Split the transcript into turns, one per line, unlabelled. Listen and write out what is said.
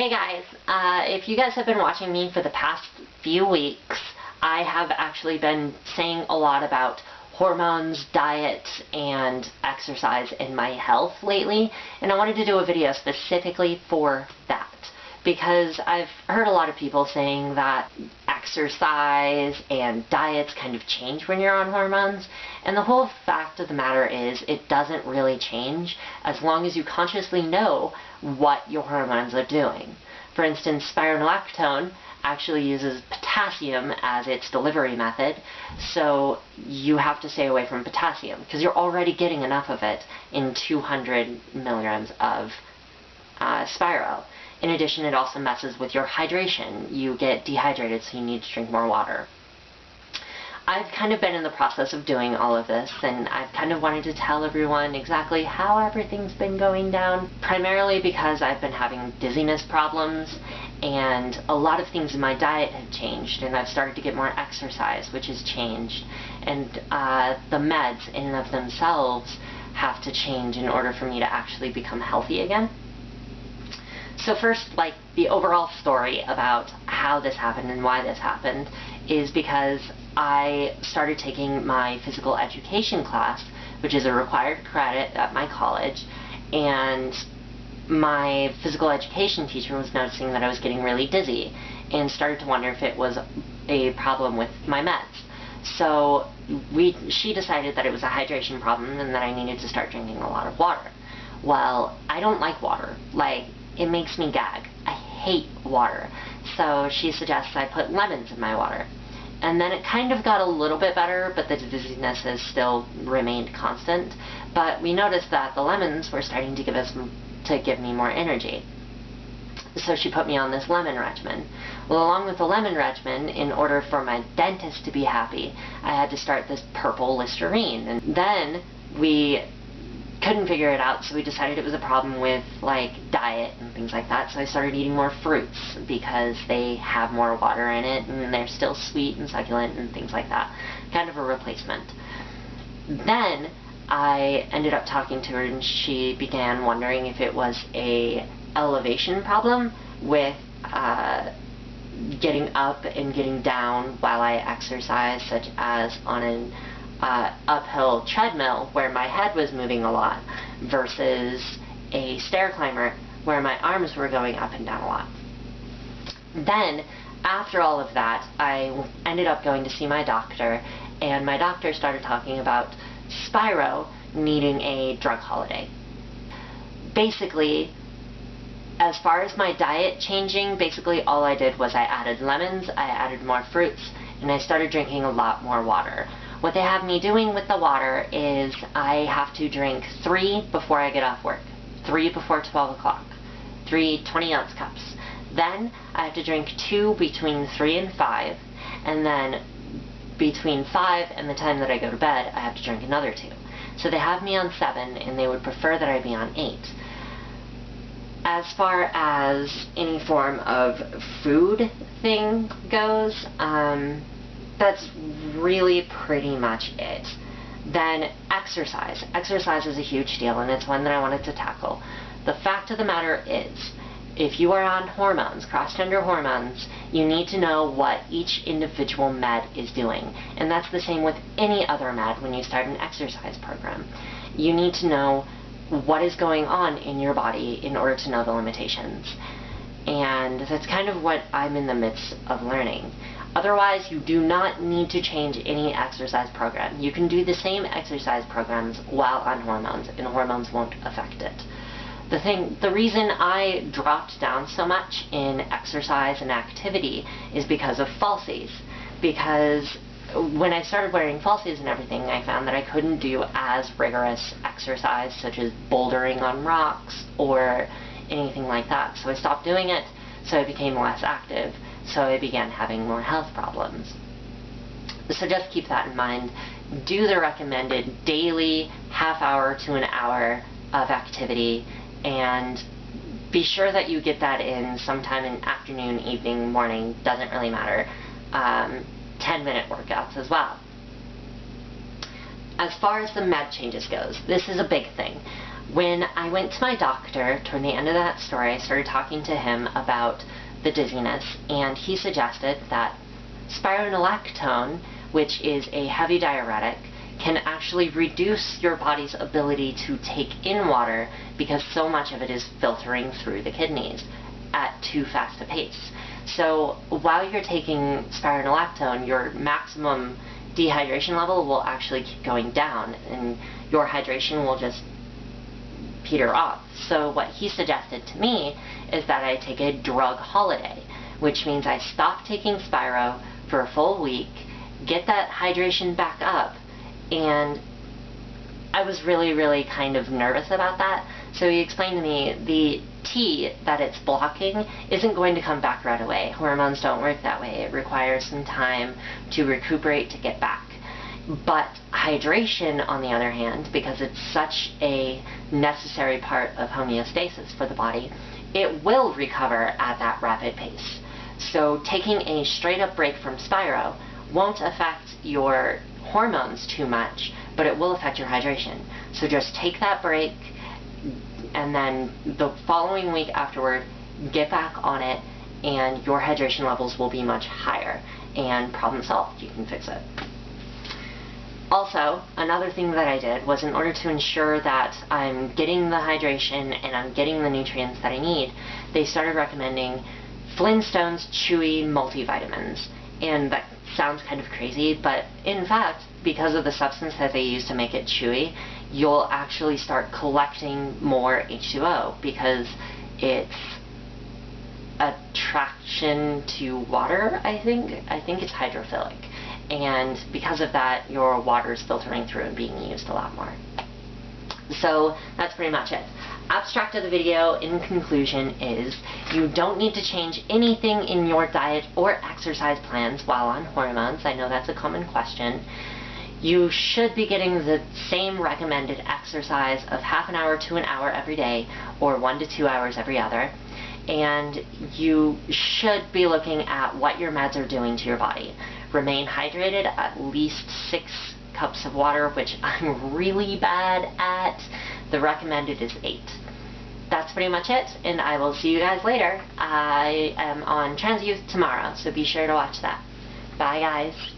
Hey guys, if you guys have been watching me for the past few weeks, I have actually been saying a lot about hormones, diet, and exercise in my health lately, and I wanted to do a video specifically for that because I've heard a lot of people saying that exercise and diets kind of change when you're on hormones, and the whole fact of the matter is it doesn't really change as long as you consciously know what your hormones are doing. For instance, spironolactone actually uses potassium as its delivery method, so you have to stay away from potassium because you're already getting enough of it in 200 milligrams of Spiro. In addition, it also messes with your hydration. You get dehydrated, so you need to drink more water. I've kind of been in the process of doing all of this, and I've kind of wanted to tell everyone exactly how everything's been going down, primarily because I've been having dizziness problems, and a lot of things in my diet have changed, and I've started to get more exercise, which has changed, and the meds in and of themselves have to change in order for me to actually become healthy again. So first, the overall story about how this happened and why this happened is because I started taking my physical education class, which is a required credit at my college, and my physical education teacher was noticing that I was getting really dizzy and started to wonder if it was a problem with my meds. So she decided that it was a hydration problem and that I needed to start drinking a lot of water. Well, I don't like water. It makes me gag. I hate water. So she suggests I put lemons in my water. And then it kind of got a little bit better, but the dizziness has still remained constant. But we noticed that the lemons were starting to give me more energy. So she put me on this lemon regimen. Well, along with the lemon regimen, in order for my dentist to be happy, I had to start this purple Listerine. And then we couldn't figure it out, so we decided it was a problem with diet and things like that. So I started eating more fruits because they have more water in it and they're still sweet and succulent and things like that. Kind of a replacement. Then I ended up talking to her and she began wondering if it was a elevation problem with getting up and getting down while I exercise, such as on an uphill treadmill where my head was moving a lot versus a stair climber where my arms were going up and down a lot. Then, after all of that, I ended up going to see my doctor, and my doctor started talking about Spiro needing a drug holiday. Basically, as far as my diet changing, basically all I did was I added lemons, I added more fruits, and I started drinking a lot more water. What they have me doing with the water is I have to drink 3 before I get off work, 3 before 12 o'clock, 3 20-ounce cups. Then I have to drink 2 between 3 and 5, and then between 5 and the time that I go to bed, I have to drink another 2. So they have me on 7, and they would prefer that I be on 8. As far as any form of food thing goes, that's really pretty much it. Then exercise. Exercise is a huge deal, and it's one that I wanted to tackle. The fact of the matter is, if you are on hormones, cross-gender hormones, you need to know what each individual med is doing. And that's the same with any other med when you start an exercise program. You need to know what is going on in your body in order to know the limitations. And that's kind of what I'm in the midst of learning. Otherwise, you do not need to change any exercise program. You can do the same exercise programs while on hormones, and hormones won't affect it. The reason I dropped down so much in exercise and activity is because of falsies. Because when I started wearing falsies and everything, I found that I couldn't do as rigorous exercise, such as bouldering on rocks or anything like that. So I stopped doing it, so I became less active. So I began having more health problems. So just keep that in mind. Do the recommended daily half-hour to an hour of activity, and be sure that you get that in sometime in afternoon, evening, morning, doesn't really matter. 10-minute workouts as well. As far as the med changes goes, this is a big thing. When I went to my doctor, toward the end of that story, I started talking to him about the dizziness, and he suggested that spironolactone, which is a heavy diuretic, can actually reduce your body's ability to take in water because so much of it is filtering through the kidneys at too fast a pace. So while you're taking spironolactone, your maximum dehydration level will actually keep going down, and your hydration will just peter off. So what he suggested to me is that I take a drug holiday, which means I stop taking Spiro for a full week, get that hydration back up, and I was really kind of nervous about that. So he explained to me the T that it's blocking isn't going to come back right away. Hormones don't work that way. It requires some time to recuperate, to get back. But hydration, on the other hand, because it's such a necessary part of homeostasis for the body, it will recover at that rapid pace. So taking a straight up break from Spiro won't affect your hormones too much, but it will affect your hydration. So just take that break, and then the following week afterward, get back on it, and your hydration levels will be much higher, and problem solved. You can fix it. Also, another thing that I did was, in order to ensure that I'm getting the hydration and I'm getting the nutrients that I need, they started recommending Flintstones Chewy multivitamins. And that sounds kind of crazy, but in fact, because of the substance that they use to make it chewy, you'll actually start collecting more H2O because it's attraction to water, I think it's hydrophilic. And because of that, your water is filtering through and being used a lot more. So that's pretty much it. Abstract of the video, in conclusion, is you don't need to change anything in your diet or exercise plans while on hormones. I know that's a common question. You should be getting the same recommended exercise of half an hour to an hour every day, or 1 to 2 hours every other. And you should be looking at what your meds are doing to your body. Remain hydrated, at least 6 cups of water, which I'm really bad at. The recommended is 8. That's pretty much it, and I will see you guys later. I am on Trans Youth tomorrow, so be sure to watch that. Bye, guys.